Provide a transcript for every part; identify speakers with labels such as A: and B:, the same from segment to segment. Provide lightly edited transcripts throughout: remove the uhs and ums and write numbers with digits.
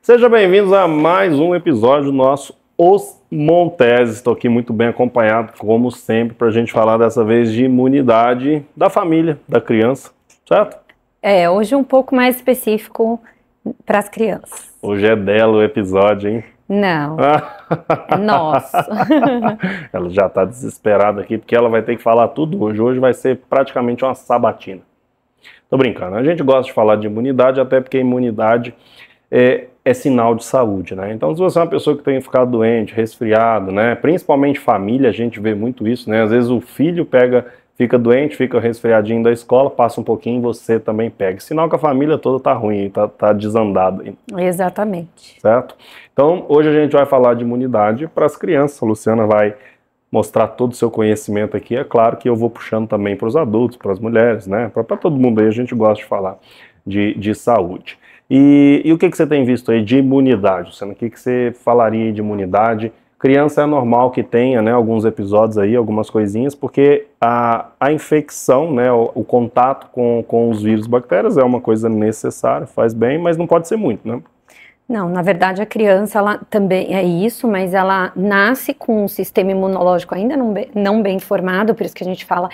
A: Sejam bem-vindos a mais um episódio do nosso Os Monteses. Estou aqui muito bem acompanhado, como sempre, para a gente falar dessa vez de imunidade da família, da criança, certo?
B: Hoje um pouco mais específico para as crianças.
A: Hoje é dela o episódio, hein?
B: Não, é nosso.
A: Ela já está desesperada aqui, porque ela vai ter que falar tudo hoje. Hoje vai ser praticamente uma sabatina. Tô brincando, a gente gosta de falar de imunidade, até porque a imunidade é sinal de saúde, né? Então, se você é uma pessoa que tem ficado doente, resfriado, né? Principalmente família, a gente vê muito isso, né? Às vezes o filho fica doente, fica resfriadinho da escola, passa um pouquinho e você também pega. Sinal que a família toda tá ruim, tá desandada.
B: Exatamente.
A: Certo? Então, hoje a gente vai falar de imunidade para as crianças. A Luciana vai mostrar todo o seu conhecimento aqui. É claro que eu vou puxando também para os adultos, para as mulheres, né? Para todo mundo aí, a gente gosta de falar de saúde. E o que você tem visto aí de imunidade, Luciana? O que você falaria de imunidade? Criança é normal que tenha, né, alguns episódios aí, algumas coisinhas, porque a infecção, né, o contato com os vírus e bactérias é uma coisa necessária, faz bem, mas não pode ser muito, né?
B: Não, na verdade a criança ela também é isso, mas ela nasce com um sistema imunológico ainda não bem formado, por isso que a gente fala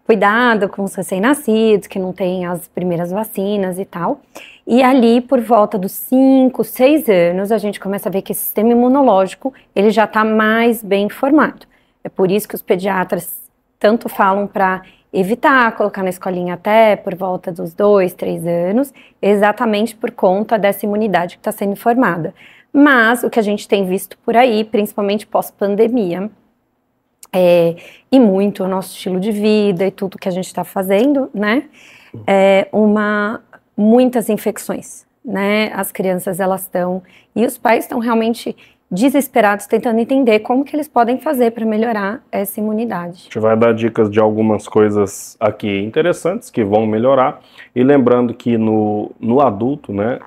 B: cuidado com os recém-nascidos, que não tem as primeiras vacinas e tal. E ali, por volta dos 5, 6 anos, a gente começa a ver que esse sistema imunológico, ele já está mais bem formado. É por isso que os pediatras tanto falam para evitar colocar na escolinha até por volta dos 2, 3 anos, exatamente por conta dessa imunidade que está sendo formada. Mas o que a gente tem visto por aí, principalmente pós-pandemia, e muito o nosso estilo de vida e tudo que a gente está fazendo, né? Muitas infecções, né? As crianças elas estão e os pais estão realmente desesperados tentando entender como que eles podem fazer para melhorar essa imunidade.
A: A gente vai dar dicas de algumas coisas aqui interessantes que vão melhorar e lembrando que no adulto, né?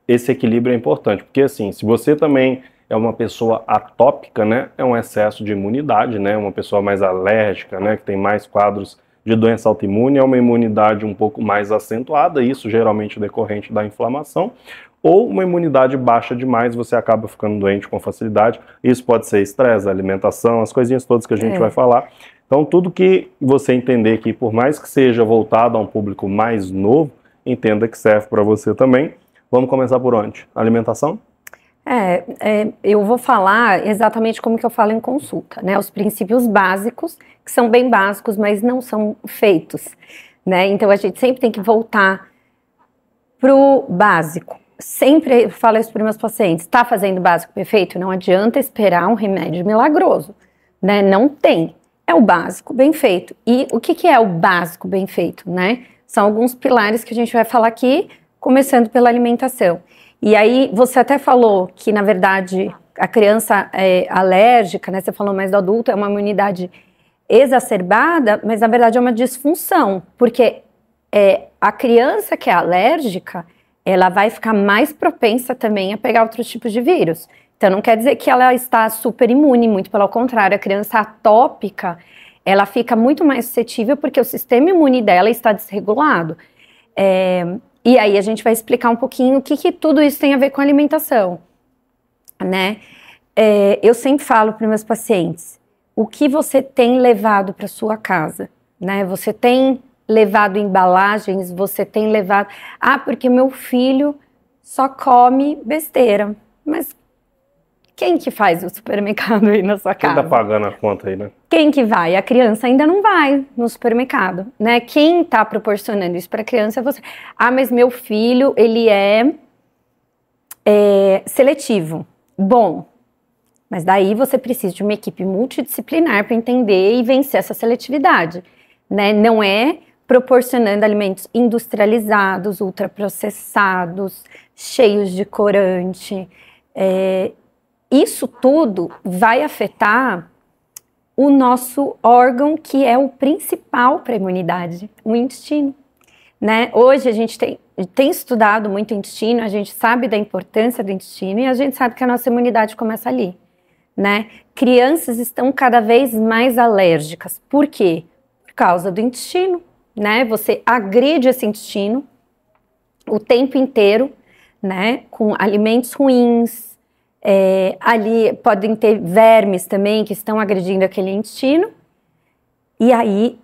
A: Esse equilíbrio é importante, porque assim, se você também é uma pessoa atópica, né? É um excesso de imunidade, né? Uma pessoa mais alérgica, né? Que tem mais quadros de doença autoimune, é uma imunidade um pouco mais acentuada, isso geralmente decorrente da inflamação, ou uma imunidade baixa demais, você acaba ficando doente com facilidade. Isso pode ser estresse, alimentação, as coisinhas todas que a gente vai falar. Então, tudo que você entender que, por mais que seja voltado a um público mais novo, entenda que serve para você também. Vamos começar por onde? Alimentação?
B: Eu vou falar exatamente como que eu falo em consulta, né? Os princípios básicos, que são bem básicos, mas não são feitos, né? Então a gente sempre tem que voltar pro básico. Sempre falo isso para meus pacientes, está fazendo o básico perfeito? Não adianta esperar um remédio milagroso, né? Não tem. É o básico bem feito. E o que é o básico bem feito, né? São alguns pilares que a gente vai falar aqui, começando pela alimentação. E aí, você até falou que, na verdade, a criança é alérgica, né? Você falou mais do adulto, é uma imunidade exacerbada, mas, na verdade, é uma disfunção. Porque a criança que é alérgica, ela vai ficar mais propensa também a pegar outros tipos de vírus. Então, não quer dizer que ela está super imune, muito pelo contrário. A criança atópica, ela fica muito mais suscetível porque o sistema imune dela está desregulado. E aí a gente vai explicar um pouquinho o que tudo isso tem a ver com alimentação, né? Eu sempre falo para meus pacientes, o que você tem levado para sua casa, né? Você tem levado embalagens, você tem levado... porque meu filho só come besteira. Mas quem que faz o supermercado aí na sua casa?
A: Quem tá pagando a conta aí, né?
B: Quem que vai? A criança ainda não vai no supermercado, né? Quem tá proporcionando isso para a criança é você. Mas meu filho, ele é seletivo. Bom, mas daí você precisa de uma equipe multidisciplinar para entender e vencer essa seletividade, né? Não é proporcionando alimentos industrializados, ultraprocessados, cheios de corante. Isso tudo vai afetar o nosso órgão que é o principal para a imunidade, o intestino, né? Hoje a gente tem estudado muito o intestino, a gente sabe da importância do intestino e a gente sabe que a nossa imunidade começa ali, né? Crianças estão cada vez mais alérgicas. Por quê? Por causa do intestino, né? Você agride esse intestino o tempo inteiro, né, com alimentos ruins, ali podem ter vermes também que estão agredindo aquele intestino, e aí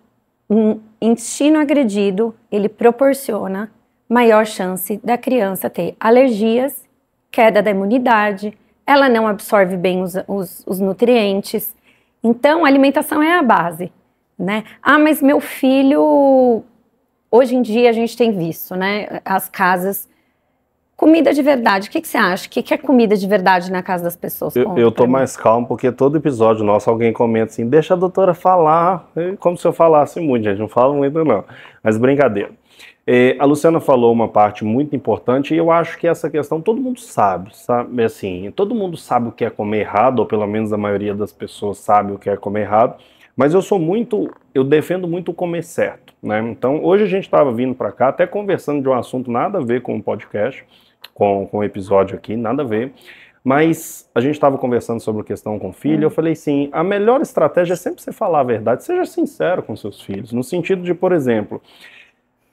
B: um intestino agredido, ele proporciona maior chance da criança ter alergias, queda da imunidade, ela não absorve bem os nutrientes. Então, a alimentação é a base, né? Ah, mas meu filho, hoje em dia a gente tem visto, né, as casas, comida de verdade, o que você acha? O que é comida de verdade na casa das pessoas?
A: Eu tô mais calmo, porque todo episódio nosso alguém comenta assim, deixa a doutora falar, como se eu falasse muito, gente, não falo muito não, mas brincadeira. A Luciana falou uma parte muito importante e eu acho que essa questão todo mundo sabe, assim, todo mundo sabe o que é comer errado, ou pelo menos a maioria das pessoas sabe o que é comer errado, mas eu defendo muito o comer certo, né? Então hoje a gente estava vindo para cá até conversando de um assunto nada a ver com o podcast, com o episódio aqui, nada a ver, mas a gente estava conversando sobre a questão com o filho, eu falei assim, a melhor estratégia é sempre você falar a verdade, seja sincero com seus filhos, no sentido de, por exemplo,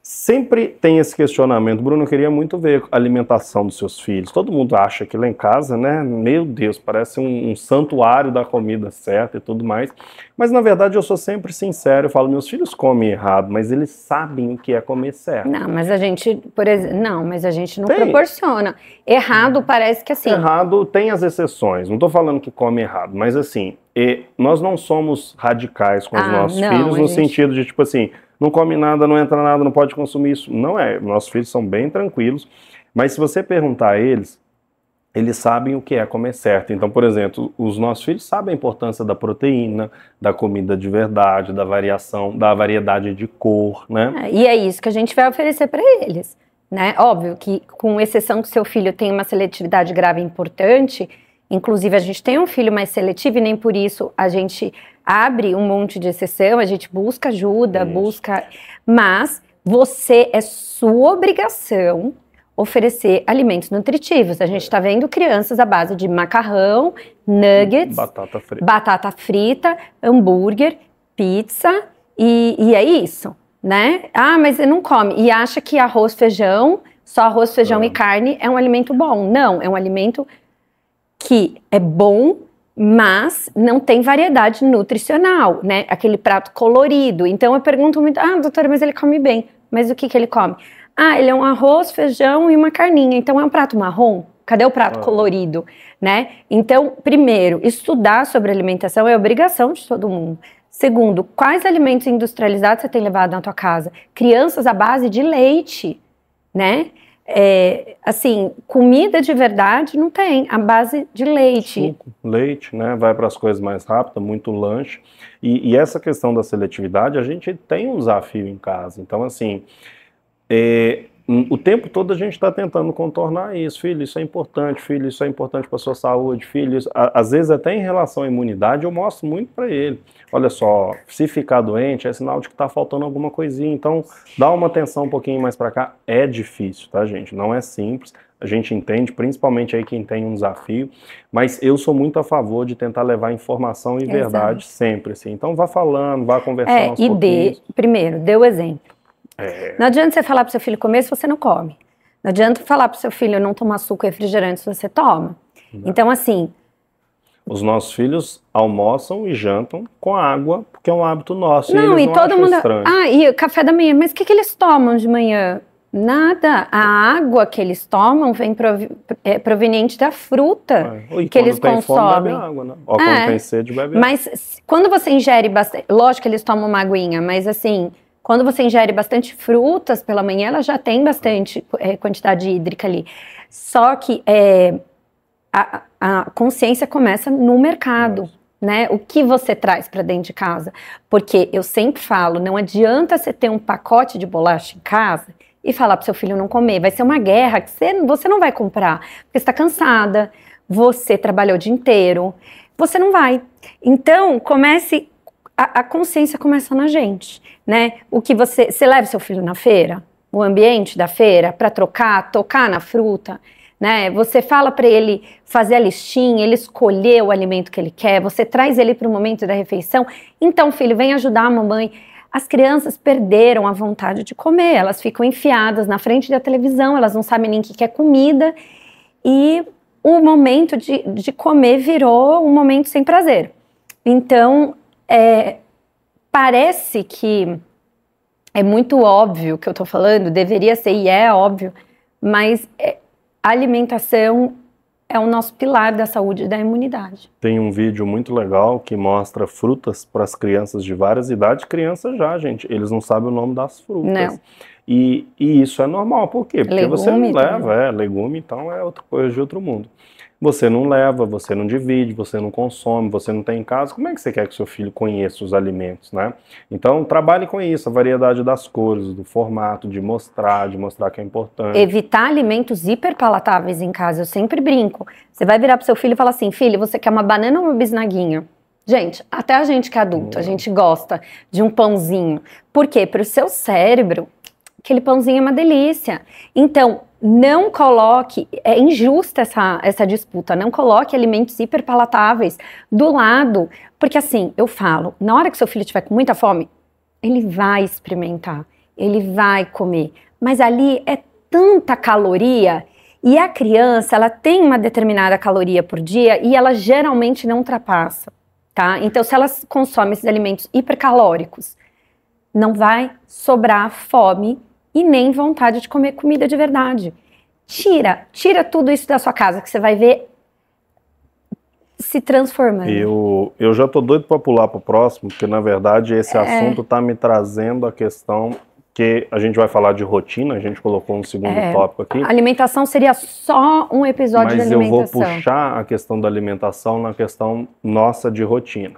A: sempre tem esse questionamento, Bruno, eu queria muito ver a alimentação dos seus filhos. Todo mundo acha que lá em casa, né, meu Deus, parece um santuário da comida certa e tudo mais. Mas na verdade eu sou sempre sincero, eu falo, meus filhos comem errado, mas eles sabem o que é comer certo.
B: Não, mas a gente, por exemplo, mas a gente não proporciona. Errado parece que assim...
A: Errado tem as exceções, não estou falando que come errado, mas assim, nós não somos radicais com os nossos filhos no sentido de tipo assim, não come nada, não entra nada, não pode consumir isso. Não é, nossos filhos são bem tranquilos, mas se você perguntar a eles, eles sabem o que é comer certo. Então, por exemplo, os nossos filhos sabem a importância da proteína, da comida de verdade, da variação, da variedade de cor, né?
B: E é isso que a gente vai oferecer para eles, né? Óbvio que, com exceção que seu filho tem uma seletividade grave importante, inclusive a gente tem um filho mais seletivo e nem por isso a gente abre um monte de exceção, a gente busca ajuda, mas é sua obrigação oferecer alimentos nutritivos. A gente está vendo crianças à base de macarrão, nuggets, batata frita, hambúrguer, pizza, e é isso, né? Ah, mas ele não come. E acha que só arroz, feijão e carne é um alimento bom. Não, é um alimento que é bom, mas não tem variedade nutricional, né? Aquele prato colorido. Então eu pergunto muito, doutora, mas ele come bem. Mas o que ele come? Ele é um arroz, feijão e uma carninha. Então é um prato marrom? Cadê o prato colorido, né? Então, primeiro, estudar sobre alimentação é obrigação de todo mundo. Segundo, quais alimentos industrializados você tem levado na tua casa? Crianças à base de leite, né? Assim, comida de verdade não tem, a base de leite.
A: Suco, leite, né? Vai para as coisas mais rápidas, muito lanche. E essa questão da seletividade, a gente tem um desafio em casa. Então, assim, o tempo todo a gente está tentando contornar isso. Filho, isso é importante. Filho, isso é importante para a sua saúde. Filho, às vezes até em relação à imunidade, eu mostro muito para ele. Olha só, se ficar doente é sinal de que está faltando alguma coisinha. Então, dá uma atenção um pouquinho mais para cá. É difícil, tá, gente? Não é simples. A gente entende, principalmente aí quem tem um desafio. Mas eu sou muito a favor de tentar levar informação e verdade sempre, assim. Então, vá falando, vá conversando aos pouquinhos.
B: Primeiro, dê o exemplo. Não adianta você falar para o seu filho comer se você não come. Não adianta falar para o seu filho não tomar suco e refrigerante se você toma. Então, assim...
A: Os nossos filhos almoçam e jantam com água, porque é um hábito nosso.
B: Não,
A: e eles não acham estranho.
B: E o café da manhã. Mas o que eles tomam de manhã? Nada. A água que eles tomam vem proveniente da fruta que eles consomem. Fome, bebe água, né? Ou quando tem sede, bebe água. Mas quando você ingere bastante... Lógico que eles tomam uma aguinha, mas assim... Quando você ingere bastante frutas pela manhã, ela já tem bastante quantidade hídrica ali. Só que a consciência começa no mercado, né? O que você traz para dentro de casa. Porque eu sempre falo, não adianta você ter um pacote de bolacha em casa e falar para o seu filho não comer. Vai ser uma guerra que você não vai comprar. Porque você está cansada, você trabalhou o dia inteiro, você não vai. Então, a consciência começa na gente, né? O que você leva seu filho na feira, o ambiente da feira, para tocar na fruta, né? Você fala para ele fazer a listinha, ele escolher o alimento que ele quer, você traz ele para o momento da refeição. Então, filho, vem ajudar a mamãe As crianças perderam a vontade de comer, elas ficam enfiadas na frente da televisão, elas não sabem nem o que é comida, e o momento de comer virou um momento sem prazer. Então, parece que é muito óbvio o que eu estou falando, deveria ser e é óbvio, mas a alimentação é o nosso pilar da saúde e da imunidade.
A: Tem um vídeo muito legal que mostra frutas para as crianças de várias idades. Crianças já, gente, eles não sabem o nome das frutas.
B: Não.
A: E isso é normal, por quê? Porque
B: Legume
A: você não leva,
B: também.
A: legume, então é outra coisa de outro mundo. Você não leva, você não divide, você não consome, você não tem em casa, como é que você quer que seu filho conheça os alimentos, né? Então, trabalhe com isso, a variedade das cores, do formato, de mostrar que é importante.
B: Evitar alimentos hiperpalatáveis em casa, eu sempre brinco. Você vai virar pro seu filho e falar assim, filho, você quer uma banana ou uma bisnaguinha? Gente, até a gente que é adulto, a gente gosta de um pãozinho. Por quê? Para o seu cérebro, aquele pãozinho é uma delícia. Então, não coloque, é injusta essa disputa, não coloque alimentos hiperpalatáveis do lado, porque assim, eu falo, na hora que seu filho estiver com muita fome, ele vai experimentar, ele vai comer, mas ali é tanta caloria, e a criança, ela tem uma determinada caloria por dia, e ela geralmente não ultrapassa, tá? Então, se ela consome esses alimentos hipercalóricos, não vai sobrar fome e nem vontade de comer comida de verdade. Tira tudo isso da sua casa, que você vai ver se transformando.
A: Eu já tô doido para pular pro próximo, porque na verdade esse assunto tá me trazendo a questão que a gente vai falar de rotina, a gente colocou um segundo tópico aqui.
B: A alimentação seria só um episódio de alimentação.
A: Mas eu vou puxar a questão da alimentação na questão nossa de rotina.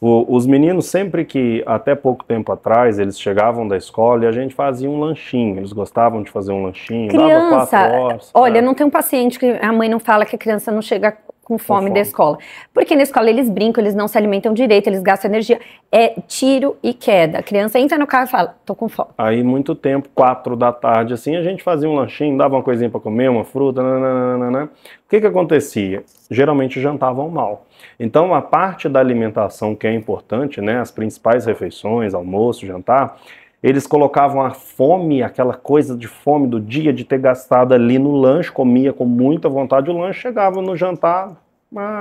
A: Os meninos, sempre que, até pouco tempo atrás, eles chegavam da escola e a gente fazia um lanchinho. Eles gostavam de fazer um lanchinho,
B: criança,
A: dava 4 horas.
B: Olha, não tem um paciente que a mãe não fala que a criança não chega com fome da escola. Porque na escola eles brincam, eles não se alimentam direito, eles gastam energia. É tiro e queda. A criança entra no carro e fala, tô com fome.
A: Aí, muito tempo, 4 da tarde, assim, a gente fazia um lanchinho, dava uma coisinha para comer, uma fruta, nananana. O que acontecia? Geralmente jantavam mal. Então, a parte da alimentação que é importante, né, as principais refeições, almoço, jantar, eles colocavam a fome, aquela coisa de fome do dia, de ter gastado ali no lanche, comia com muita vontade o lanche, chegava no jantar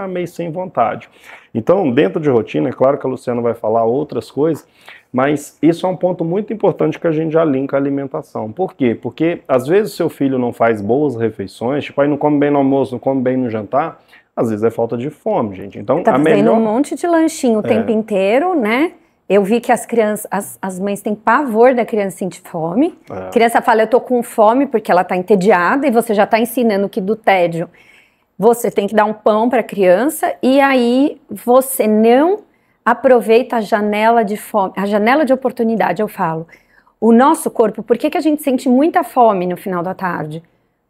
A: meio sem vontade. Então, dentro de rotina, é claro que a Luciana vai falar outras coisas, mas isso é um ponto muito importante que a gente já linka a alimentação. Por quê? Porque às vezes o seu filho não faz boas refeições, tipo, aí não come bem no almoço, não come bem no jantar, às vezes é falta de fome, gente. Então,
B: tá fazendo um monte de lanchinho o tempo inteiro, né? Eu vi que as crianças, as mães têm pavor da criança sentir fome. A criança fala, eu tô com fome porque ela tá entediada, e você já tá ensinando que do tédio você tem que dar um pão para a criança, e aí você não aproveita a janela de fome, a janela de oportunidade, eu falo. O nosso corpo, por que a gente sente muita fome no final da tarde?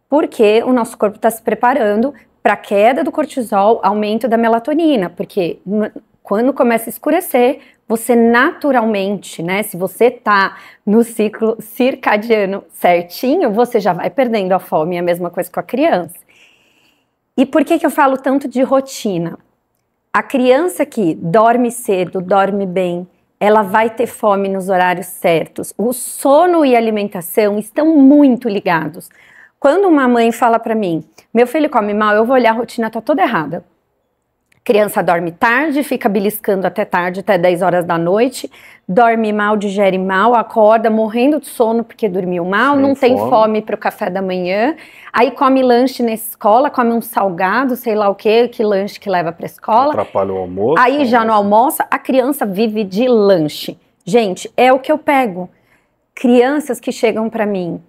B: Porque o nosso corpo está se preparando para a queda do cortisol, aumento da melatonina, porque quando começa a escurecer, você naturalmente, né, se você tá no ciclo circadiano certinho, você já vai perdendo a fome, é a mesma coisa com a criança. E por que eu falo tanto de rotina? A criança que dorme cedo, dorme bem, ela vai ter fome nos horários certos. O sono e a alimentação estão muito ligados. Quando uma mãe fala para mim, meu filho come mal, eu vou olhar, a rotina tá toda errada. Criança dorme tarde, fica beliscando até tarde, até 10 horas da noite, dorme mal, digere mal, acorda morrendo de sono porque dormiu mal, não tem fome para o café da manhã, aí come lanche na escola, come um salgado, sei lá o que lanche que leva para a escola.
A: Atrapalha o almoço.
B: Aí já no almoço, a criança vive de lanche. Gente, é o que eu pego. Crianças que chegam para mim,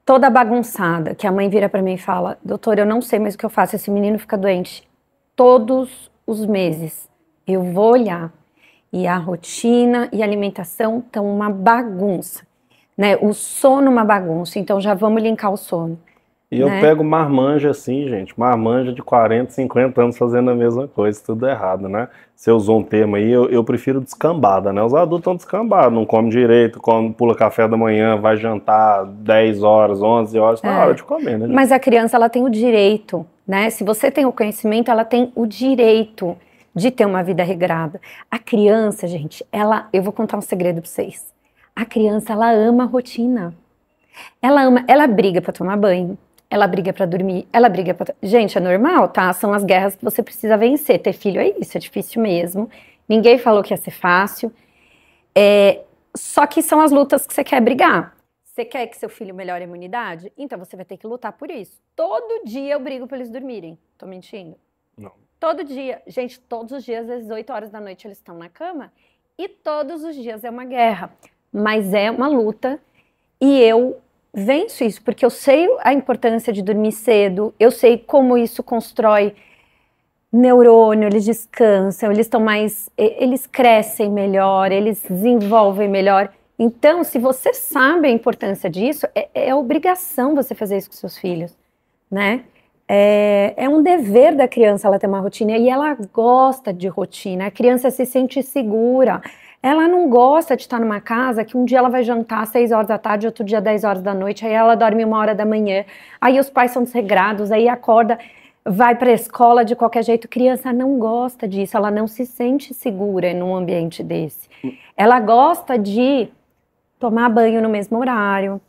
B: toda bagunçada, que a mãe vira para mim e fala, doutor, eu não sei mais o que eu faço, esse menino fica doente todos os meses. Eu vou olhar. E a rotina e a alimentação estão uma bagunça, né? O sono uma bagunça, então já vamos linkar o sono.
A: E eu pego marmanja assim, gente, marmanja de 40, 50 anos fazendo a mesma coisa, tudo errado, né? Você usou um termo aí, eu prefiro descambada, né? Os adultos estão descambados, não comem direito, pula café da manhã, vai jantar 10 horas, 11 horas, na hora de comer, né? Gente?
B: Mas a criança, ela tem o direito, né? Se você tem o conhecimento, ela tem o direito de ter uma vida regrada. A criança, gente, eu vou contar um segredo pra vocês. A criança, ela ama a rotina. Ela briga pra tomar banho, ela briga pra dormir, ela briga pra... Gente, é normal, tá? São as guerras que você precisa vencer. Ter filho é isso, é difícil mesmo. Ninguém falou que ia ser fácil. Só que são as lutas que você quer brigar. Você quer que seu filho melhore a imunidade? Então você vai ter que lutar por isso. Todo dia eu brigo pra eles dormirem. Tô mentindo?
A: Não.
B: Todo dia. Gente, todos os dias, às 8 horas da noite, eles estão na cama. E todos os dias é uma guerra. Mas é uma luta. E eu venço isso, porque eu sei a importância de dormir cedo. Eu sei como isso constrói neurônio, eles descansam, eles crescem melhor, eles desenvolvem melhor. Então, se você sabe a importância disso, é obrigação você fazer isso com seus filhos, né? É um dever da criança ela ter uma rotina, e ela gosta de rotina, a criança se sente segura. Ela não gosta de estar numa casa que um dia ela vai jantar às 6 horas da tarde, outro dia 10 horas da noite, aí ela dorme 1 hora da manhã, aí os pais são desregrados, aí acorda, vai para a escola de qualquer jeito. Criança não gosta disso, ela não se sente segura num ambiente desse. Ela gosta de tomar banho no mesmo horário,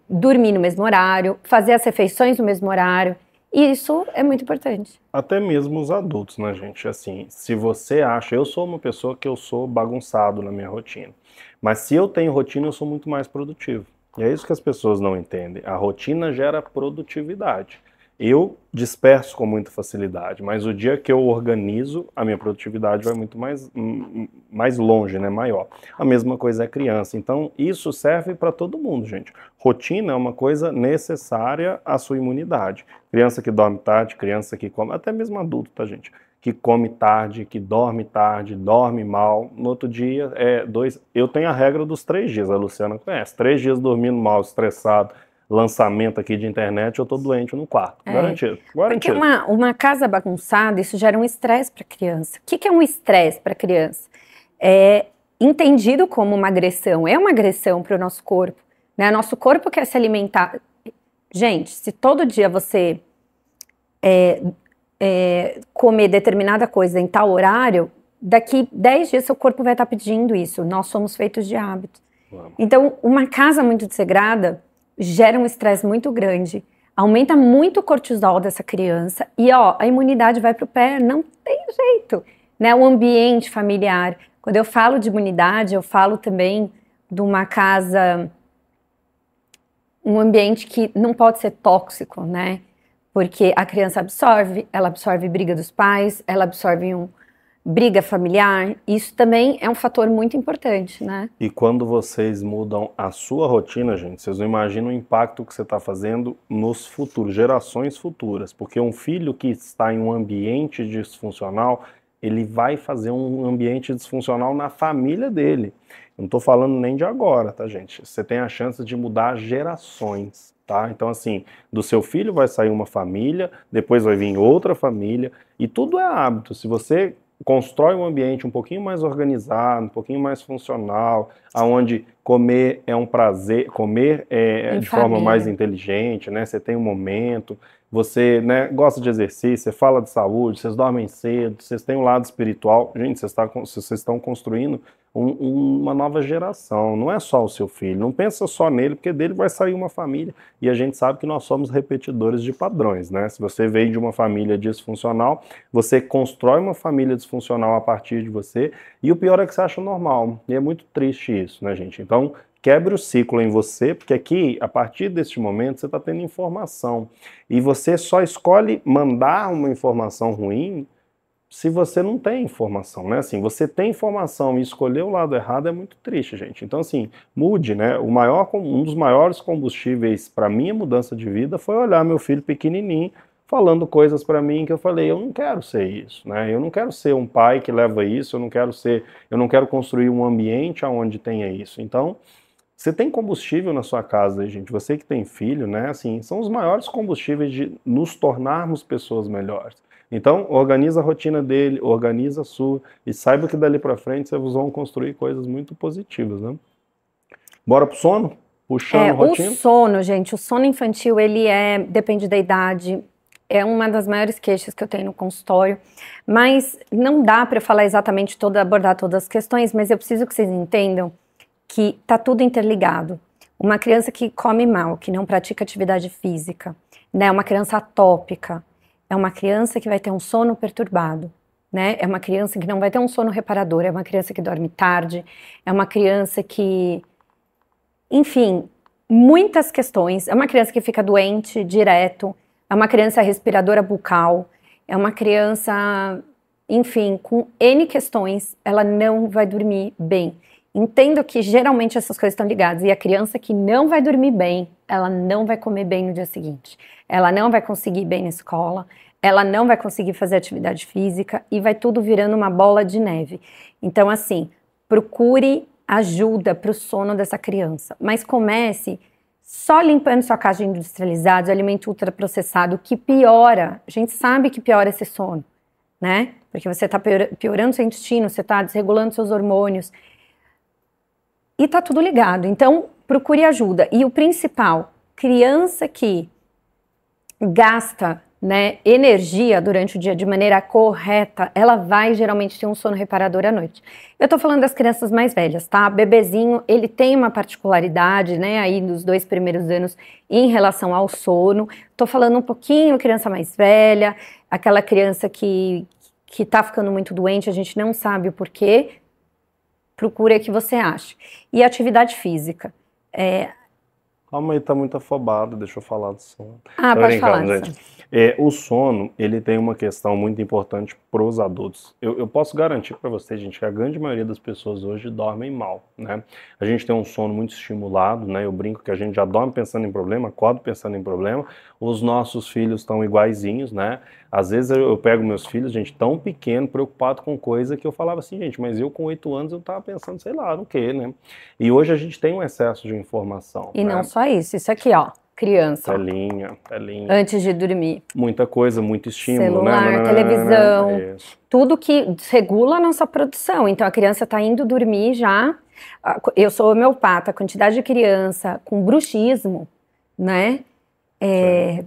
B: dormir no mesmo horário, fazer as refeições no mesmo horário. E isso é muito importante.
A: Até mesmo os adultos, né, gente? Assim, se você acha... Eu sou uma pessoa que eu sou bagunçado na minha rotina. Mas se eu tenho rotina, eu sou muito mais produtivo. E é isso que as pessoas não entendem. A rotina gera produtividade. Eu disperso com muita facilidade, mas o dia que eu organizo, a minha produtividade vai muito mais longe, né, maior. A mesma coisa é criança. Então, isso serve para todo mundo, gente. Rotina é uma coisa necessária à sua imunidade. Criança que dorme tarde, criança que come, até mesmo adulto, tá, gente? Que come tarde, que dorme tarde, dorme mal. No outro dia, eu tenho a regra dos 3 dias, a Luciana conhece. 3 dias dormindo mal, estressado, lançamento aqui de internet, eu tô doente no quarto. Garantido.
B: Porque uma casa bagunçada, isso gera um estresse para a criança. O que é um estresse para a criança? É entendido como uma agressão. É uma agressão para o nosso corpo, né? Nosso corpo quer se alimentar. Gente, se todo dia você comer determinada coisa em tal horário, daqui 10 dias seu corpo vai estar pedindo isso. Nós somos feitos de hábitos. Então, uma casa muito desregrada gera um estresse muito grande, aumenta muito o cortisol dessa criança e, a imunidade vai pro pé, não tem jeito, né? O ambiente familiar. Quando eu falo de imunidade, eu falo também de uma casa, um ambiente que não pode ser tóxico, né? Porque a criança ela absorve briga dos pais, ela absorve briga familiar, isso também é um fator muito importante, né?
A: E quando vocês mudam a sua rotina, gente, vocês não imaginam o impacto que você está fazendo nos futuros, gerações futuras, porque um filho que está em um ambiente disfuncional, ele vai fazer um ambiente disfuncional na família dele. Eu não estou falando nem de agora, tá, gente? Você tem a chance de mudar gerações, tá? Então, assim, do seu filho vai sair uma família, depois vai vir outra família, e tudo é hábito. Se você constrói um ambiente um pouquinho mais organizado, um pouquinho mais funcional, aonde comer é um prazer, comer de forma mais inteligente, né? Você tem um momento, você, né, gosta de exercício, você fala de saúde, vocês dormem cedo, vocês têm um lado espiritual. Gente, vocês estão construindo uma nova geração, não é só o seu filho, não pensa só nele, porque dele vai sair uma família, e a gente sabe que nós somos repetidores de padrões, né? Se você veio de uma família disfuncional, você constrói uma família disfuncional a partir de você, e o pior é que você acha normal, e é muito triste isso, né, gente? Então, quebre o ciclo em você, porque aqui, a partir deste momento, você está tendo informação, e você só escolhe mandar uma informação ruim se você não tem informação, né? Assim, você tem informação e escolher o lado errado é muito triste, gente. Então, assim, mude, né? Um dos maiores combustíveis para minha mudança de vida foi olhar meu filho pequenininho falando coisas para mim que eu falei, eu não quero ser isso, né? Eu não quero ser um pai que leva isso, eu não quero construir um ambiente onde tenha isso. Então, você tem combustível na sua casa, gente. Você que tem filho, né? Assim, são os maiores combustíveis de nos tornarmos pessoas melhores. Então, organiza a rotina dele, organiza a sua, e saiba que dali para frente vocês vão construir coisas muito positivas, né? Bora pro sono? Puxando rotina?
B: O sono, gente, o sono infantil, depende da idade, é uma das maiores queixas que eu tenho no consultório, mas não dá para falar exatamente abordar todas as questões, mas eu preciso que vocês entendam que tá tudo interligado. Uma criança que come mal, que não pratica atividade física, né, uma criança atópica, é uma criança que vai ter um sono perturbado, né, é uma criança que não vai ter um sono reparador, é uma criança que dorme tarde, é uma criança que, enfim, muitas questões, é uma criança que fica doente direto, é uma criança respiradora bucal, é uma criança, enfim, com N questões, ela não vai dormir bem. Entendo que geralmente essas coisas estão ligadas, e a criança que não vai dormir bem, ela não vai comer bem no dia seguinte, ela não vai conseguir ir bem na escola, ela não vai conseguir fazer atividade física e vai tudo virando uma bola de neve. Então, assim, procure ajuda para o sono dessa criança, mas comece só limpando sua casa de industrializados, alimento ultraprocessado, que piora, a gente sabe que piora esse sono, né? Porque você está piorando seu intestino, você está desregulando seus hormônios, e tá tudo ligado. Então, procure ajuda. E o principal, criança que gasta, né, energia durante o dia de maneira correta, ela vai geralmente ter um sono reparador à noite. Eu tô falando das crianças mais velhas, tá? Bebezinho, ele tem uma particularidade, né, aí nos 2 primeiros anos em relação ao sono. Tô falando um pouquinho criança mais velha, aquela criança que tá ficando muito doente, a gente não sabe o porquê. Procure o que você acha. E atividade física.
A: Calma aí, tá muito afobado, deixa eu falar do sono.
B: Ah, pode falar.
A: Gente. O sono, ele tem uma questão muito importante para os adultos. Eu posso garantir para vocês, gente, que a grande maioria das pessoas hoje dormem mal, né? A gente tem um sono muito estimulado, né? Eu brinco que a gente já dorme pensando em problema, acorda pensando em problema. Os nossos filhos estão iguaizinhos, né? Às vezes eu pego meus filhos, gente, tão pequeno, preocupado com coisa que eu falava assim, gente, mas eu com 8 anos eu tava pensando, sei lá, no quê, né? E hoje a gente tem um excesso de informação.
B: E
A: né?
B: não só isso aqui, ó, criança.
A: Telinha.
B: Antes de dormir.
A: Muita coisa, muito estímulo,
B: celular,
A: né?
B: televisão, tudo que desregula a nossa produção. Então a criança tá indo dormir já. Eu sou homeopata, a quantidade de criança com bruxismo, né?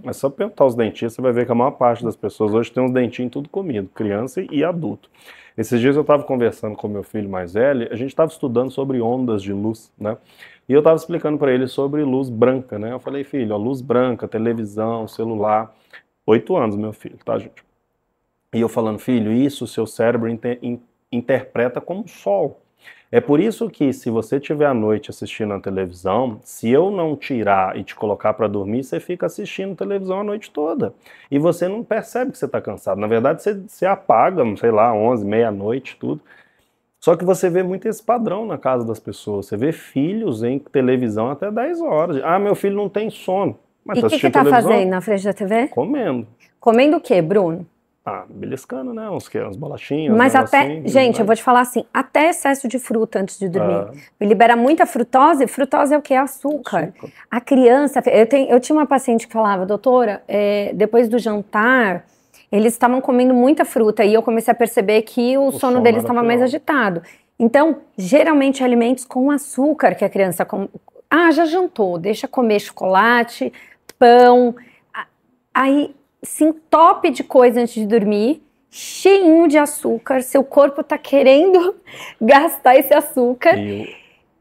A: Mas só perguntar aos dentistas, você vai ver que a maior parte das pessoas hoje tem uns dentinhos tudo comido, criança e adulto. Esses dias eu estava conversando com meu filho mais velho, a gente estava estudando sobre ondas de luz, né? E eu estava explicando para ele sobre luz branca, né? Eu falei, filho, ó, luz branca, televisão, celular, 8 anos meu filho, tá, gente? E eu falando, filho, isso o seu cérebro interpreta como sol. É por isso que se você estiver à noite assistindo a televisão, se eu não tirar e te colocar para dormir, você fica assistindo televisão a noite toda. E você não percebe que você está cansado. Na verdade, você apaga, sei lá, 11, meia-noite, tudo. Só que você vê muito esse padrão na casa das pessoas. Você vê filhos em televisão até 10 horas. Ah, meu filho não tem sono. Mas
B: e o que tá fazendo na frente da TV?
A: Comendo.
B: Comendo o quê, Bruno?
A: Ah, beliscando, né? Uns bolachinhas.
B: Mas até,
A: assim,
B: gente, eu vou te falar assim, até excesso de fruta antes de dormir. Libera muita frutose. Frutose é o que? Açúcar. A criança, eu tinha uma paciente que falava, doutora, depois do jantar, eles estavam comendo muita fruta e eu comecei a perceber que o sono deles estava mais agitado. Então, geralmente alimentos com açúcar que a criança come. Ah, já jantou, deixa comer chocolate, pão, aí se entope de coisa antes de dormir, cheinho de açúcar, seu corpo tá querendo gastar esse açúcar,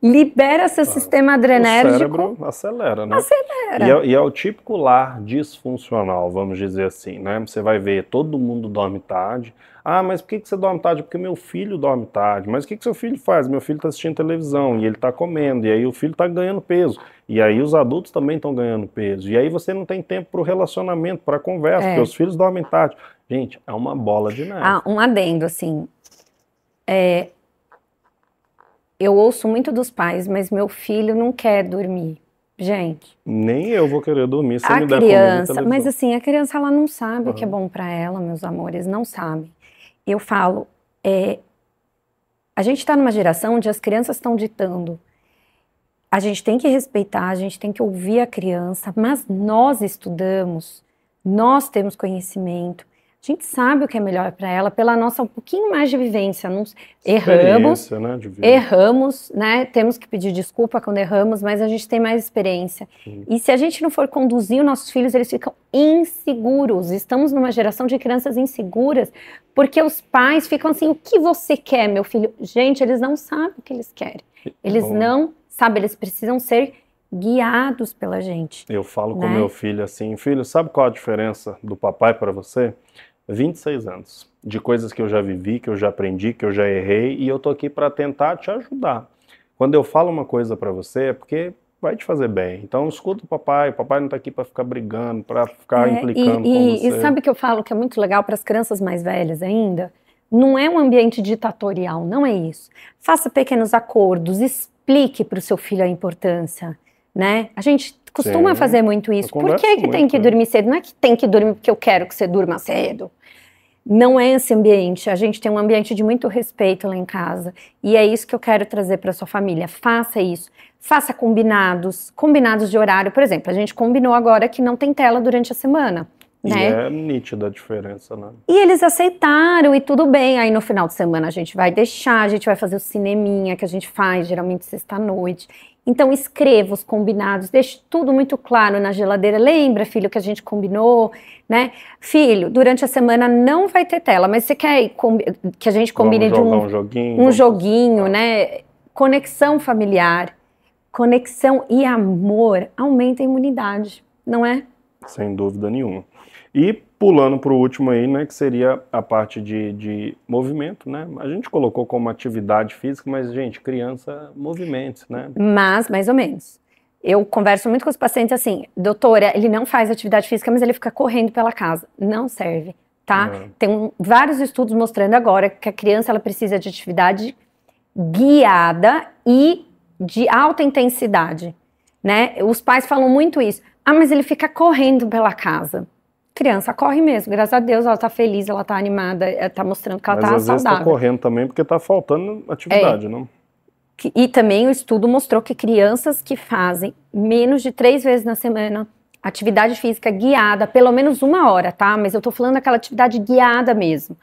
B: libera seu sistema adrenérgico.
A: O cérebro acelera, né? Acelera. E é o típico lar disfuncional, vamos dizer assim, né? Você vai ver, todo mundo dorme tarde. Ah, mas por que você dorme tarde? Porque meu filho dorme tarde. Mas o que seu filho faz? Meu filho está assistindo televisão e ele está comendo, e aí o filho está ganhando peso. E aí os adultos também estão ganhando peso. E aí você não tem tempo para o relacionamento, para a conversa, porque os filhos dormem tarde. Gente, é uma bola de neve.
B: Ah, um adendo, assim. Eu ouço muito dos pais, mas meu filho não quer dormir. Gente.
A: Nem eu vou querer dormir se me der
B: criança, mas assim, a criança ela não sabe o que é bom para ela, meus amores, não sabe. Eu falo, a gente está numa geração onde as crianças estão ditando. A gente tem que respeitar, a gente tem que ouvir a criança, mas nós estudamos, nós temos conhecimento. A gente sabe o que é melhor para ela, pela nossa um pouquinho mais de vivência. Erramos, né? Temos que pedir desculpa quando erramos, mas a gente tem mais experiência.
A: Sim.
B: E se a gente não for conduzir os nossos filhos, eles ficam inseguros. Estamos numa geração de crianças inseguras, porque os pais ficam assim, o que você quer, meu filho? Gente, eles não sabem o que eles querem. Eles não sabem, eles precisam ser guiados pela gente.
A: Eu falo com meu filho assim, filho, sabe qual a diferença do papai para você? 26 anos, de coisas que eu já vivi, que eu já aprendi, que eu já errei, e eu tô aqui para tentar te ajudar. Quando eu falo uma coisa para você, é porque vai te fazer bem. Então escuta o papai não tá aqui para ficar brigando, para ficar implicando com você.
B: E sabe o que eu falo que é muito legal para as crianças mais velhas ainda? Não é um ambiente ditatorial, não é isso. Faça pequenos acordos, explique para o seu filho a importância, né? A gente costuma fazer muito isso. Por que tem que dormir cedo? Não é que tem que dormir porque eu quero que você durma cedo. Não é esse ambiente. A gente tem um ambiente de muito respeito lá em casa. E é isso que eu quero trazer para sua família. Faça isso. Faça combinados de horário. Por exemplo, a gente combinou agora que não tem tela durante a semana. Né?
A: E é nítida a diferença, né?
B: E eles aceitaram e tudo bem. Aí no final de semana a gente vai deixar, a gente vai fazer o cineminha que a gente faz, geralmente sexta-noite. Então escreva os combinados, deixe tudo muito claro na geladeira. Lembra, filho, que a gente combinou, né? Filho, durante a semana não vai ter tela, mas você quer que a gente combine de um joguinho, né? Conexão familiar, conexão e amor aumenta a imunidade, não é?
A: Sem dúvida nenhuma. E pulando para o último aí, né, que seria a parte de movimento, né? A gente colocou como atividade física, mas, gente, criança, movimentos, né?
B: Mas, mais ou menos. Eu converso muito com os pacientes assim, doutora, ele não faz atividade física, mas ele fica correndo pela casa. Não serve, tá? Tem vários estudos mostrando agora que a criança, ela precisa de atividade guiada e de alta intensidade, né? Os pais falam muito isso. Ah, mas ele fica correndo pela casa. Criança corre mesmo, graças a Deus, ela tá feliz, ela tá animada, ela tá mostrando que ela tá saudável.
A: Mas às vezes tá correndo também porque tá faltando atividade, não?
B: E também o estudo mostrou que crianças que fazem menos de 3 vezes na semana atividade física guiada, pelo menos 1 hora, tá? Mas eu tô falando daquela atividade guiada mesmo.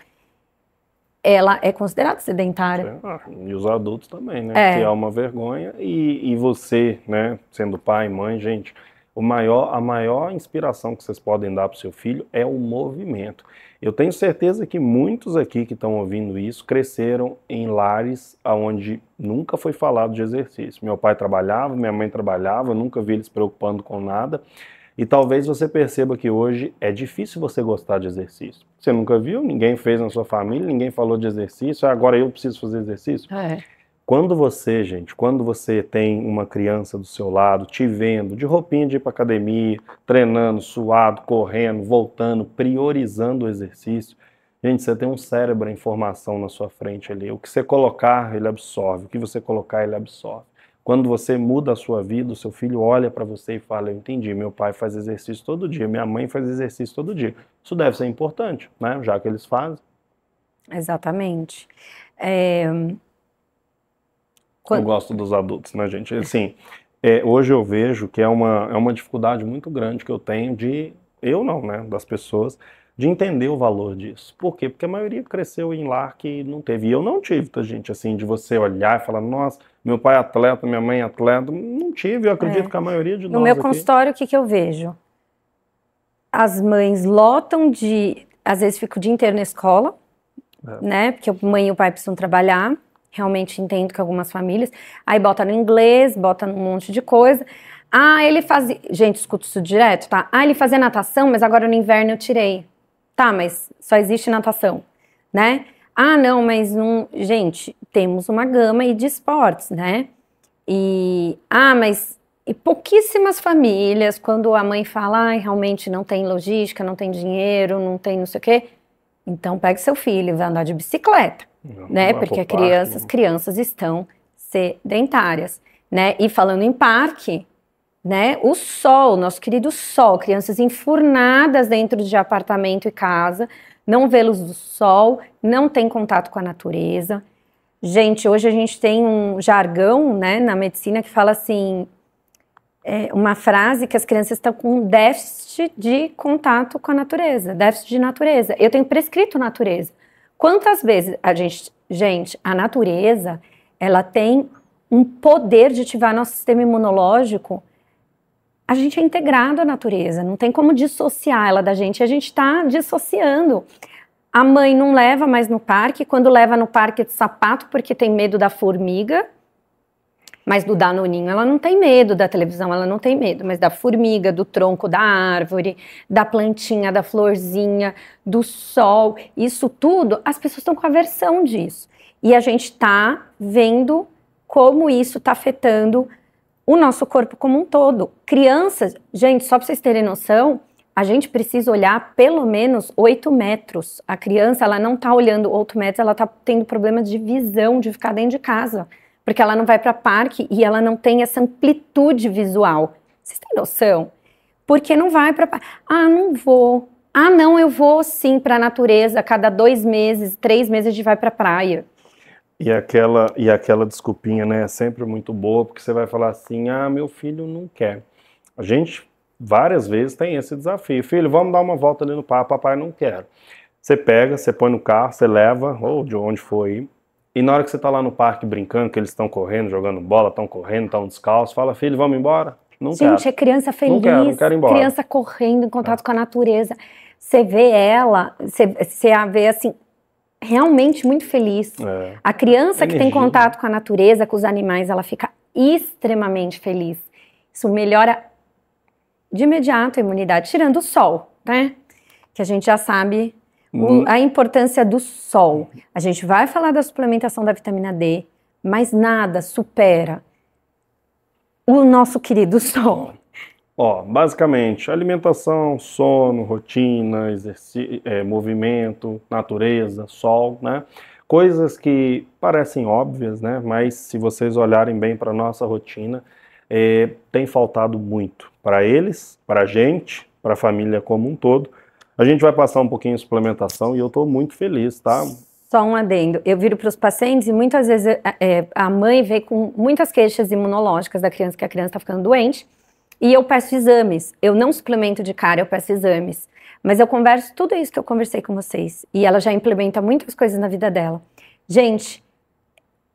B: Ela é considerada sedentária.
A: E os adultos também, né? Que é uma vergonha. E você, né, sendo pai, mãe, gente... A maior inspiração que vocês podem dar para o seu filho é o movimento. Eu tenho certeza que muitos aqui que estão ouvindo isso cresceram em lares onde nunca foi falado de exercício. Meu pai trabalhava, minha mãe trabalhava, eu nunca vi eles se preocupando com nada. E talvez você perceba que hoje é difícil você gostar de exercício. Você nunca viu, ninguém fez na sua família, ninguém falou de exercício, agora eu preciso fazer exercício. Quando você tem uma criança do seu lado, te vendo, de roupinha de ir para academia, treinando, suado, correndo, voltando, priorizando o exercício, gente, você tem um cérebro em formação na sua frente ali. O que você colocar, ele absorve. O que você colocar, ele absorve. Quando você muda a sua vida, o seu filho olha para você e fala, eu entendi, meu pai faz exercício todo dia, minha mãe faz exercício todo dia. Isso deve ser importante, né? Já que eles fazem.
B: Exatamente.
A: Eu gosto dos adultos, né, gente? Assim, hoje eu vejo que é uma dificuldade muito grande que eu tenho das pessoas, de entender o valor disso. Por quê? Porque a maioria cresceu em lar que não teve. E eu não tive, tá, gente, assim, de você olhar e falar, nossa, meu pai é atleta, minha mãe é atleta. Não tive, eu acredito que a maioria de nós
B: No meu consultório, o que eu vejo? As mães lotam às vezes fico o dia inteiro na escola, né? Porque a mãe e o pai precisam trabalhar. Realmente entendo que algumas famílias, aí bota no inglês, bota num monte de coisa. Ele fazia, gente, escuto isso direto, tá? Ele fazia natação, mas agora no inverno eu tirei. Tá, mas só existe natação, né? Não, mas não... Gente, temos uma gama aí de esportes, né? E pouquíssimas famílias, quando a mãe fala, realmente não tem logística, não tem dinheiro, não tem não sei o quê, então pegue seu filho e vai andar de bicicleta. Né? Porque crianças estão sedentárias, né? E falando em parque, né? O sol, nosso querido sol, crianças enfurnadas dentro de apartamento e casa, não vê luz do sol, não tem contato com a natureza. Gente, hoje a gente tem um jargão, né, na medicina que fala assim, uma frase que as crianças estão com déficit de contato com a natureza, déficit de natureza. Eu tenho prescrito natureza. Quantas vezes gente, a natureza, ela tem um poder de ativar nosso sistema imunológico. A gente é integrado à natureza, não tem como dissociar ela da gente, a gente está dissociando. A mãe não leva mais no parque, quando leva no parque de sapato porque tem medo da formiga, mas do danoninho ela não tem medo, da televisão ela não tem medo, mas da formiga, do tronco da árvore, da plantinha, da florzinha, do sol, isso tudo, as pessoas estão com aversão disso. E a gente está vendo como isso está afetando o nosso corpo como um todo. Crianças, gente, só para vocês terem noção, a gente precisa olhar pelo menos 8 metros. A criança, ela não está olhando 8 metros, ela está tendo problemas de visão, de ficar dentro de casa. Porque ela não vai para parque e ela não tem essa amplitude visual. Vocês têm noção? Porque não vai para parque. Ah, não vou. Ah, não, eu vou sim para a natureza. Cada 2 meses, 3 meses a gente vai para a praia.
A: E aquela desculpinha, né, é sempre muito boa, porque você vai falar assim, ah, meu filho não quer. A gente, várias vezes, tem esse desafio. Filho, vamos dar uma volta ali no parque, papai não quer. Você pega, você põe no carro, você leva, ou de onde for aí, e na hora que você tá lá no parque brincando, que eles estão correndo, jogando bola, estão correndo, estão descalços, fala, filho, vamos embora? Não quero.
B: Gente, é criança feliz,
A: não quero ir embora.
B: Criança correndo em contato com a natureza. Você vê ela, você a vê assim, realmente muito feliz. A criança que tem contato com a natureza, com os animais, ela fica extremamente feliz. Isso melhora de imediato a imunidade, tirando o sol, né? Que a gente já sabe a importância do sol. A gente vai falar da suplementação da vitamina D, mas nada supera o nosso querido sol.
A: Ó, basicamente, alimentação, sono, rotina, movimento, natureza, sol, né? Coisas que parecem óbvias, né? Mas se vocês olharem bem para a nossa rotina, tem faltado muito para eles, para a gente, para a família como um todo. A gente vai passar um pouquinho de suplementação e eu estou muito feliz, tá?
B: Só um adendo, eu viro para os pacientes e muitas vezes a mãe vem com muitas queixas imunológicas da criança, que a criança está ficando doente, e eu peço exames. Eu não suplemento de cara, eu peço exames. Mas eu converso tudo isso que eu conversei com vocês, e ela já implementa muitas coisas na vida dela. Gente,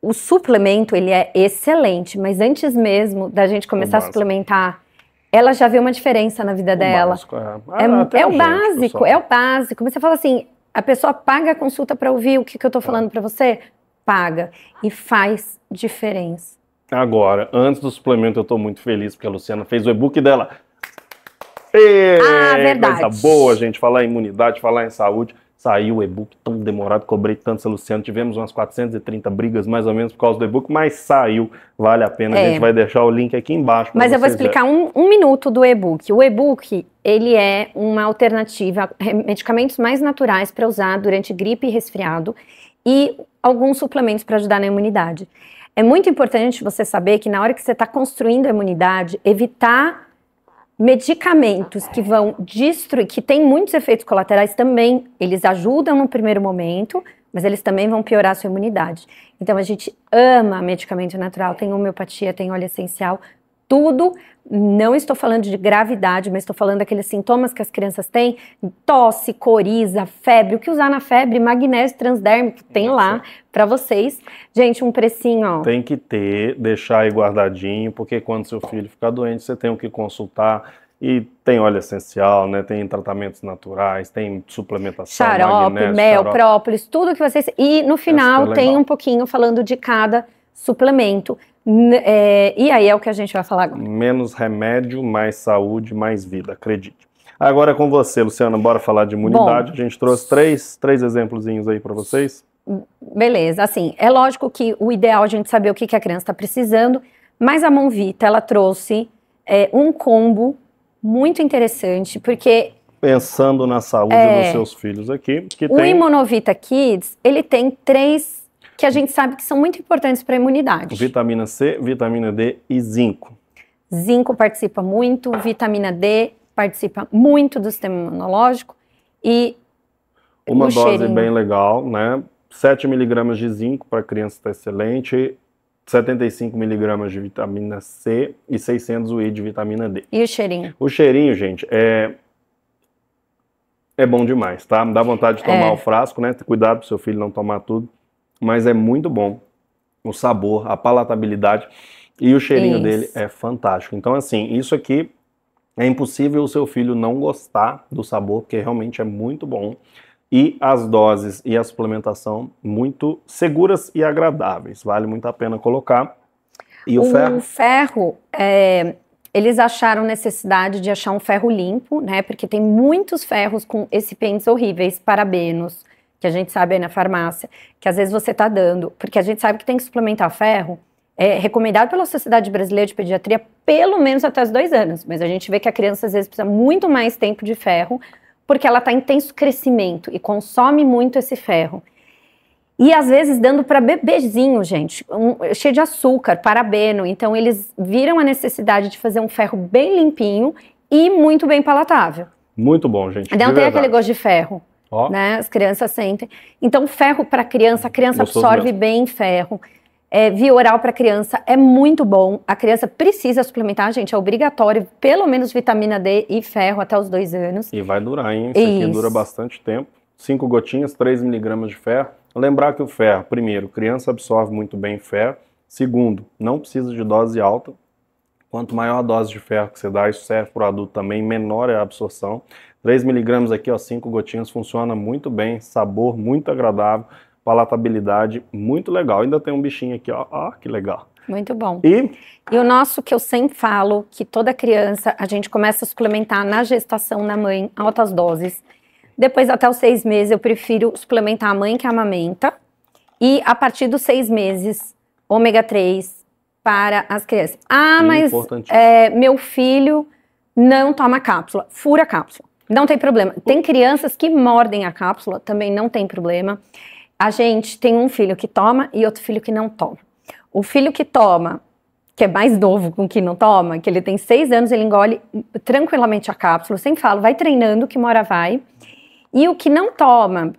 B: o suplemento, ele é excelente, mas antes mesmo da gente começar a suplementar, ela já vê uma diferença na vida dela.
A: Básico,
B: é o básico, é o básico. Você fala assim, a pessoa paga a consulta para ouvir o que eu tô falando para você? Paga. E faz diferença.
A: Agora, antes do suplemento, eu tô muito feliz porque a Luciana fez o e-book dela.
B: Verdade.
A: Coisa boa, gente, falar em imunidade, falar em saúde. Saiu o e-book tão demorado, cobrei tanto essa Luciana, tivemos umas 430 brigas mais ou menos por causa do e-book, mas saiu, vale a pena, a gente vai deixar o link aqui embaixo.
B: Mas eu vou explicar um minuto do e-book. O e-book, ele é uma alternativa a medicamentos mais naturais para usar durante gripe e resfriado e alguns suplementos para ajudar na imunidade. É muito importante você saber que na hora que você está construindo a imunidade, evitar medicamentos que vão destruir, que tem muitos efeitos colaterais também, eles ajudam no primeiro momento, mas eles também vão piorar a sua imunidade. Então a gente ama medicamento natural, tem homeopatia, tem óleo essencial, tudo. Não estou falando de gravidade, mas estou falando daqueles sintomas que as crianças têm, tosse, coriza, febre, o que usar na febre, magnésio transdérmico, tem lá para vocês. Gente, um precinho, ó.
A: Tem que ter, deixar aí guardadinho, porque quando seu filho ficar doente, você tem o que consultar. E tem óleo essencial, né? Tem tratamentos naturais, tem suplementação,
B: xarope, mel, própolis, tudo que vocês... E no final tem um pouquinho falando de cada suplemento. E aí é o que a gente vai falar agora.
A: Menos remédio, mais saúde, mais vida, acredite. Agora é com você, Luciana, bora falar de imunidade. A gente trouxe três exemplozinhos aí para vocês.
B: Beleza, assim, é lógico que o ideal é a gente saber o que a criança está precisando, mas a Monvita, ela trouxe um combo muito interessante, porque...
A: Pensando na saúde dos seus filhos aqui.
B: O Imunovita Kids, ele tem 3 que a gente sabe que são muito importantes para a imunidade.
A: Vitamina C, vitamina D e zinco.
B: Zinco participa muito, vitamina D participa muito do sistema imunológico e
A: uma dose bem legal, né? 7 miligramas de zinco para criança está excelente. 75 miligramas de vitamina C e 600 UI de vitamina D.
B: E o cheirinho?
A: O cheirinho, gente, é bom demais, tá? Dá vontade de tomar o frasco, né? Cuidado pro seu filho não tomar tudo, mas é muito bom. O sabor, a palatabilidade e o cheirinho dele é fantástico. Então, assim, isso aqui é impossível o seu filho não gostar do sabor, porque realmente é muito bom. E as doses e a suplementação muito seguras e agradáveis. Vale muito a pena colocar. E o ferro?
B: O ferro, eles acharam necessidade de achar um ferro limpo, né? Porque tem muitos ferros com recipientes horríveis, parabenos, que a gente sabe aí na farmácia, que às vezes você tá dando, porque a gente sabe que tem que suplementar ferro, é recomendado pela Sociedade Brasileira de Pediatria pelo menos até os 2 anos, mas a gente vê que a criança às vezes precisa muito mais tempo de ferro, porque ela está em intenso crescimento e consome muito esse ferro. E às vezes dando para bebezinho, gente, cheio de açúcar, parabeno, então eles viram a necessidade de fazer um ferro bem limpinho e muito bem palatável.
A: Muito bom, gente.
B: Não tem aquele gosto de ferro. Né? As crianças sentem. Então, ferro para criança, a criança absorve bem ferro. Via oral para criança é muito bom. A criança precisa suplementar, gente, é obrigatório, pelo menos vitamina D e ferro até os 2 anos.
A: E vai durar, hein? Isso aqui dura bastante tempo. 5 gotinhas, 3 miligramas de ferro. Lembrar que o ferro, primeiro, criança absorve muito bem ferro. Segundo, não precisa de dose alta. Quanto maior a dose de ferro que você dá, isso serve para o adulto também, menor é a absorção. 3 miligramas aqui, ó, 5 gotinhas, funciona muito bem, sabor muito agradável, palatabilidade muito legal. Ainda tem um bichinho aqui, ó, que legal.
B: Muito bom. E o nosso, que eu sempre falo, que toda criança, a gente começa a suplementar na gestação, na mãe, altas doses. Depois, até os 6 meses, eu prefiro suplementar a mãe que amamenta. E a partir dos 6 meses, ômega 3 para as crianças. Ah, mas meu filho não toma cápsula, fura a cápsula. Não tem problema. Tem crianças que mordem a cápsula, também não tem problema. A gente tem um filho que toma e outro filho que não toma. O filho que toma, que é mais novo com que não toma, que ele tem 6 anos, ele engole tranquilamente a cápsula. Eu sempre falo, vai treinando que uma hora vai. E o que não toma,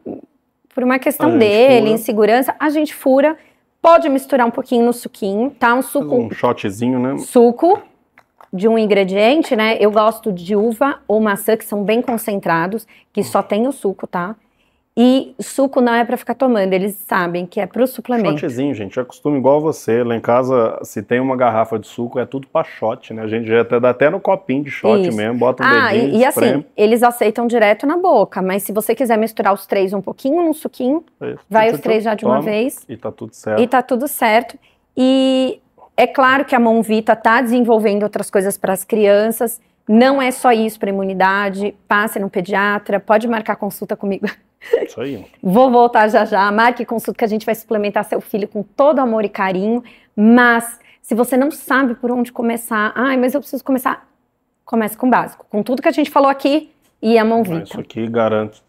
B: por uma questão dele, insegurança, a gente fura. Pode misturar um pouquinho no suquinho, tá? Um suco...
A: Um shotzinho, né?
B: Suco de um ingrediente, né? Eu gosto de uva ou maçã, que são bem concentrados, que só tem o suco, tá? E suco não é pra ficar tomando, eles sabem que é pro suplemento.
A: Shotzinho, gente, é costume igual você. Lá em casa, se tem uma garrafa de suco, é tudo pra shot, né? A gente já dá até no copinho de shot mesmo, bota um dedinho,
B: e assim, eles aceitam direto na boca, mas se você quiser misturar os 3 um pouquinho no suquinho, vai os 3 já de uma vez.
A: E tá tudo certo.
B: E tá tudo certo. E é claro que a Monvita tá desenvolvendo outras coisas para as crianças, não é só isso para imunidade, passe no pediatra, pode marcar consulta comigo.
A: Isso aí.
B: Vou voltar já, marque consulta que a gente vai suplementar seu filho com todo amor e carinho, mas se você não sabe por onde começar, mas eu preciso começar, comece com o básico, com tudo que a gente falou aqui e a Monvita.
A: Isso aqui garante,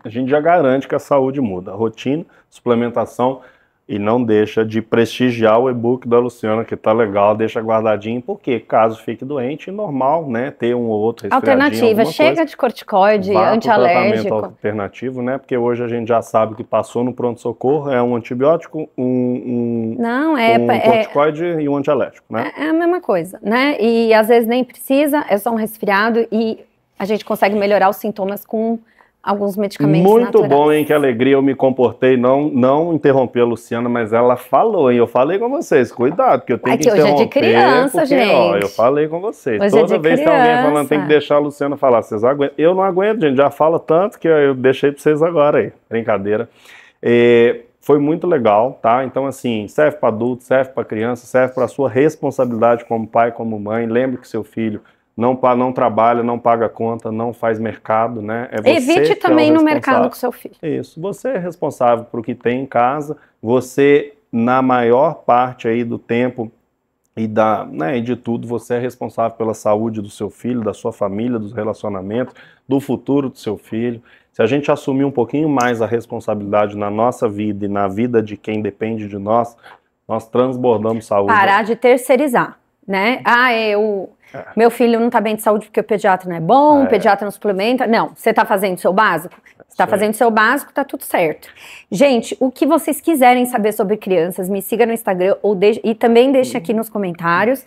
A: a gente já garante que a saúde muda, rotina, suplementação. E não deixa de prestigiar o e-book da Luciana, que tá legal, deixa guardadinho, porque caso fique doente, normal, né, ter um ou outro resfriadinho,
B: alternativa, chega de corticoide, antialérgico.
A: Tratamento alternativo, né, porque hoje a gente já sabe que passou no pronto-socorro, é um antibiótico, um corticoide e um antialérgico, né.
B: É a mesma coisa, né, e às vezes nem precisa, é só um resfriado e a gente consegue melhorar os sintomas com alguns medicamentos
A: muito
B: naturais.
A: Bom, hein? Que alegria, eu me comportei, não interrompi a Luciana, mas ela falou, hein? Eu falei com vocês, cuidado, que eu tenho que interromper.
B: Hoje é de criança,
A: porque,
B: gente.
A: Ó, eu falei com vocês.
B: Hoje
A: Toda vez que tem alguém falando, tem que deixar a Luciana falar. Vocês aguentam? Eu não aguento, gente, já fala tanto que eu deixei pra vocês agora aí. Brincadeira. Foi muito legal, tá? Então, assim, serve para adulto, serve para criança, serve para sua responsabilidade como pai, como mãe. Lembre que seu filho não trabalha, não paga conta, não faz mercado, né? É você
B: Evite também no mercado com seu filho.
A: Isso, você é responsável por o que tem em casa, você, na maior parte aí do tempo e de tudo, você é responsável pela saúde do seu filho, da sua família, dos relacionamentos, do futuro do seu filho. Se a gente assumir um pouquinho mais a responsabilidade na nossa vida e na vida de quem depende de nós, nós transbordamos saúde.
B: Parar de terceirizar, né? Meu filho não tá bem de saúde porque o pediatra não é bom, o pediatra não suplementa. Não, você tá fazendo o seu básico? Está fazendo seu básico, tá tudo certo. Gente, o que vocês quiserem saber sobre crianças, me siga no Instagram e também deixe aqui nos comentários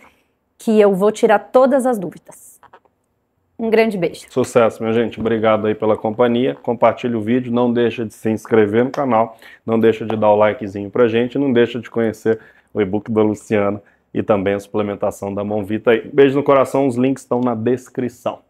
B: que eu vou tirar todas as dúvidas. Um grande beijo.
A: Sucesso, minha gente. Obrigado aí pela companhia. Compartilhe o vídeo, não deixa de se inscrever no canal, não deixa de dar o likezinho pra gente, não deixa de conhecer o e-book da Luciana e também a suplementação da Monvita aí. Beijo no coração, os links estão na descrição.